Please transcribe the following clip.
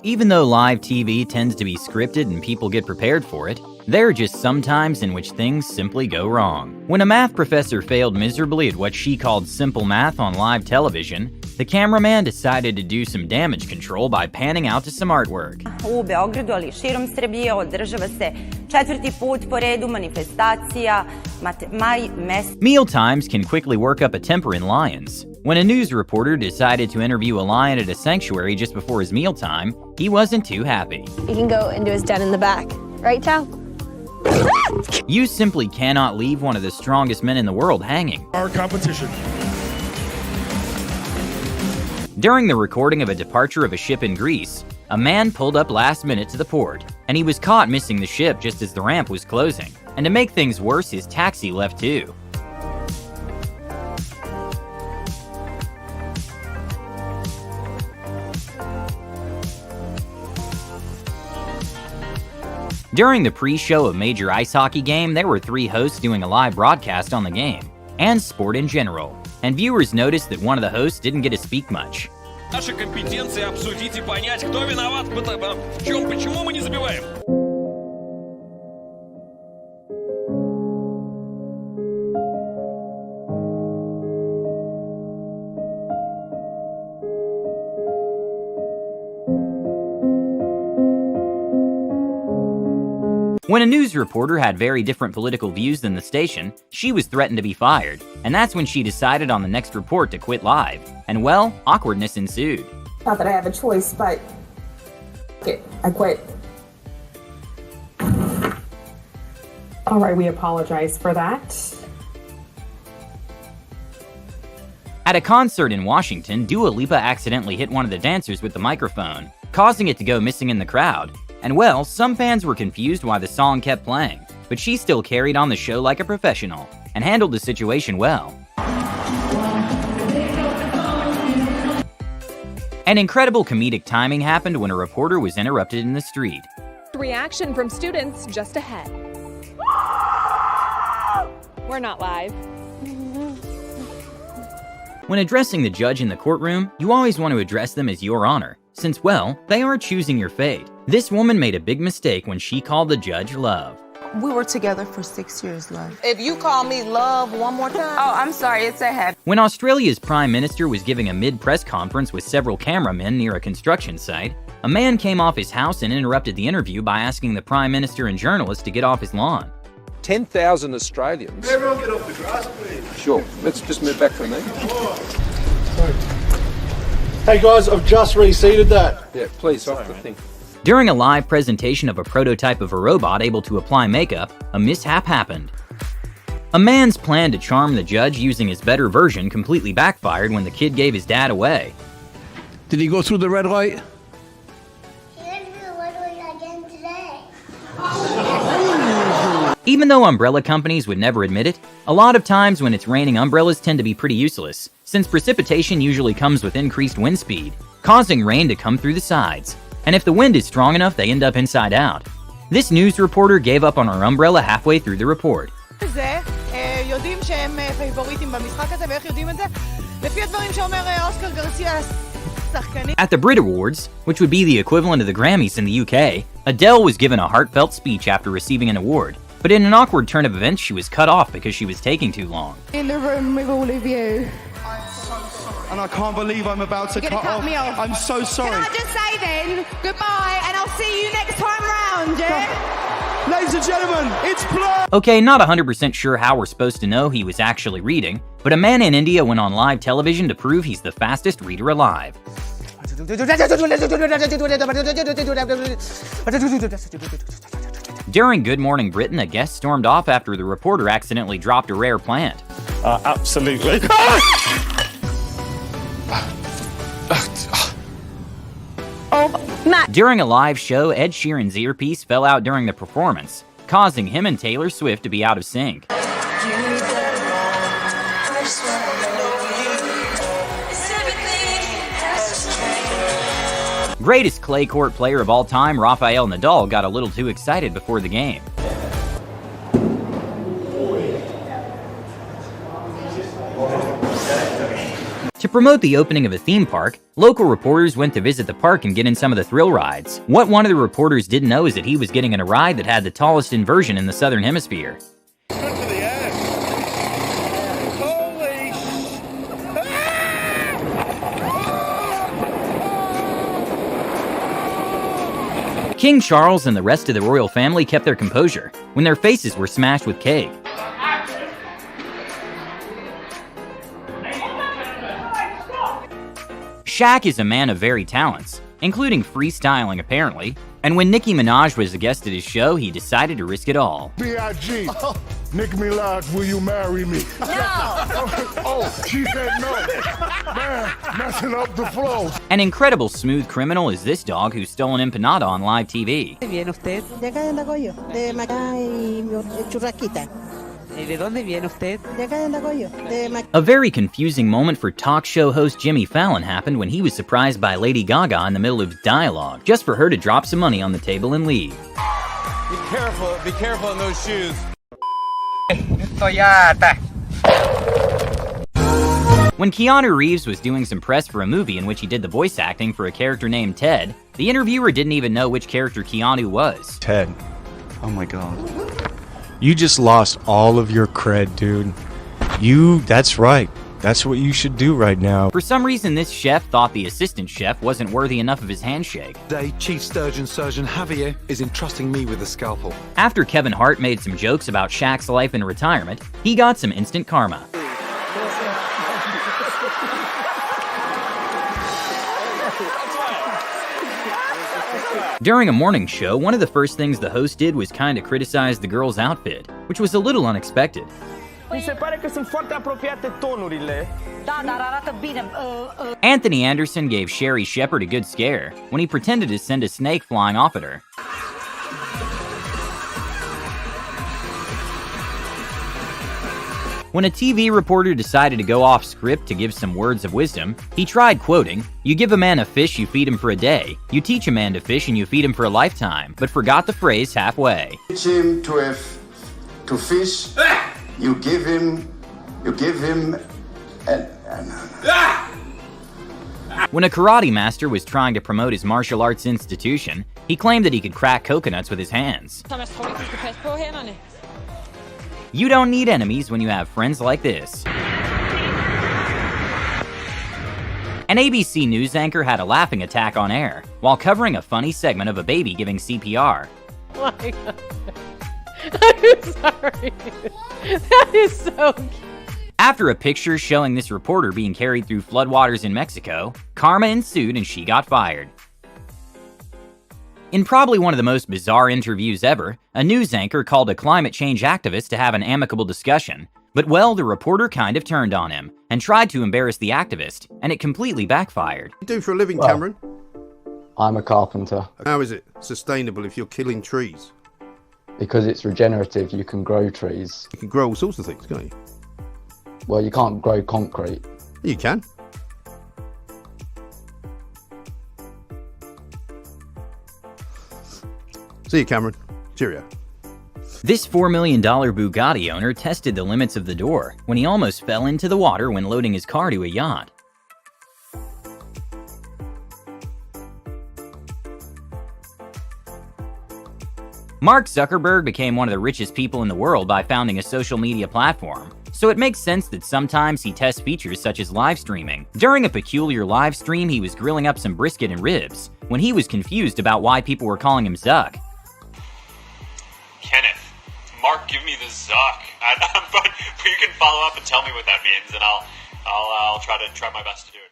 Even though live TV tends to be scripted and people get prepared for it, there are just some times in which things simply go wrong. When a math professor failed miserably at what she called simple math on live television, the cameraman decided to do some damage control by panning out to some artwork. U Beogradu, ali širom Srbije, održava se 4. put po redu manifestacija Meal times can quickly work up a temper in lions. When a news reporter decided to interview a lion at a sanctuary just before his mealtime, he wasn't too happy. He can go into his den in the back. Right, Chow? You simply cannot leave one of the strongest men in the world hanging. Our competition. During the recording of a departure of a ship in Greece, a man pulled up last minute to the port, and he was caught missing the ship just as the ramp was closing. And to make things worse, his taxi left too. During the pre-show of a major ice hockey game, there were 3 hosts doing a live broadcast on the game, and sport in general, and viewers noticed that one of the hosts didn't get to speak much. Наша компетенция обсудить и понять, кто виноват, в чем, почему мы не забиваем. When a news reporter had very different political views than the station, she was threatened to be fired, and that's when she decided on the next report to quit live. And well, awkwardness ensued. Not that I have a choice, but I quit. All right, we apologize for that. At a concert in Washington, Dua Lipa accidentally hit one of the dancers with the microphone, causing it to go missing in the crowd. And well, some fans were confused why the song kept playing, but she still carried on the show like a professional and handled the situation well. An incredible comedic timing happened when a reporter was interrupted in the street. Reaction from students just ahead. We're not live. When addressing the judge in the courtroom, you always want to address them as Your Honor, since, well, they are choosing your fate. This woman made a big mistake when she called the judge Love. We were together for 6 years, Love. If you call me Love one more time... Oh, I'm sorry, it's a habit. When Australia's Prime Minister was giving a mid-press conference with several cameramen near a construction site, a man came off his house and interrupted the interview by asking the Prime Minister and journalists to get off his lawn. 10,000 Australians... Everyone get off the grass, please. Sure, let's just move back from there. Sorry. Hey guys, I've just reseated that. Yeah, please, off the thing. During a live presentation of a prototype of a robot able to apply makeup, a mishap happened. A man's plan to charm the judge using his better version completely backfired when the kid gave his dad away. Did he go through the red light? He went through the red light again today. Even though umbrella companies would never admit it, a lot of times when it's raining, umbrellas tend to be pretty useless, since precipitation usually comes with increased wind speed, causing rain to come through the sides. And if the wind is strong enough, they end up inside out. This news reporter gave up on her umbrella halfway through the report. At the Brit Awards, which would be the equivalent of the Grammys in the UK, Adele was given a heartfelt speech after receiving an award. But in an awkward turn of events, she was cut off because she was taking too long. In the room with all of you. And I can't believe I'm about to cut off. Me off. I'm so sorry. Can I just say then, goodbye, and I'll see you next time round, yeah? Ladies and gentlemen, it's Blur! Okay, not 100% sure how we're supposed to know he was actually reading, but a man in India went on live television to prove he's the fastest reader alive. During Good Morning Britain, a guest stormed off after the reporter accidentally dropped a rare plant. Absolutely. During a live show, Ed Sheeran's earpiece fell out during the performance, causing him and Taylor Swift to be out of sync. Greatest clay court player of all time, Rafael Nadal, got a little too excited before the game. To promote the opening of a theme park, local reporters went to visit the park and get in some of the thrill rides. What one of the reporters didn't know is that he was getting in a ride that had the tallest inversion in the southern hemisphere. King Charles and the rest of the royal family kept their composure when their faces were smashed with cake. Shaq is a man of varied talents, including freestyling apparently, and when Nicki Minaj was a guest at his show, he decided to risk it all. B.I.G. Nicki Minaj, will you marry me? No! Oh, she said no. Man, messing up the flow. An incredible smooth criminal is this dog who stole an empanada on live TV. ¿Viene usted? De acá de Andacollo, de Macá y Churrasquita. ¿De dónde viene usted? De acá de Andacollo, de Macá. A very confusing moment for talk show host Jimmy Fallon happened when he was surprised by Lady Gaga in the middle of dialogue, just for her to drop some money on the table and leave. Be careful in those shoes. When Keanu Reeves was doing some press for a movie in which he did the voice acting for a character named Ted, the interviewer didn't even know which character Keanu was. Ted. Oh my god. You just lost all of your cred, dude. That's right. That's what you should do right now. For some reason, this chef thought the assistant chef wasn't worthy enough of his handshake. Today, Chief Sturgeon Surgeon Javier is entrusting me with a scalpel. After Kevin Hart made some jokes about Shaq's life in retirement, he got some instant karma. During a morning show, one of the first things the host did was kinda criticize the girl's outfit, which was a little unexpected. Anthony Anderson gave Sherry Shepherd a good scare when he pretended to send a snake flying off at her. When a TV reporter decided to go off script to give some words of wisdom, he tried quoting, "You give a man a fish, you feed him for a day. You teach a man to fish and you feed him for a lifetime," but forgot the phrase halfway. Teach him to fish. You give him When a karate master was trying to promote his martial arts institution, he claimed that he could crack coconuts with his hands. You don't need enemies when you have friends like this. An ABC News anchor had a laughing attack on air while covering a funny segment of a baby giving CPR. Oh my God. I'm sorry. That is so cute. After a picture showing this reporter being carried through floodwaters in Mexico, karma ensued and she got fired. In probably one of the most bizarre interviews ever, a news anchor called a climate change activist to have an amicable discussion. But well, the reporter kind of turned on him and tried to embarrass the activist, and it completely backfired. What do you do for a living, Cameron? I'm a carpenter. How is it sustainable if you're killing trees? Because it's regenerative, you can grow trees. You can grow all sorts of things, can't you? Well, you can't grow concrete. You can. See you, Cameron. Cheerio. This $4 million Bugatti owner tested the limits of the door when he almost fell into the water when loading his car to a yacht. Mark Zuckerberg became one of the richest people in the world by founding a social media platform, so it makes sense that sometimes he tests features such as live streaming. During a peculiar live stream, he was grilling up some brisket and ribs when he was confused about why people were calling him Zuck. Kenneth, Mark, give me the Zuck. But you can follow up and tell me what that means, and I'll try my best to do it.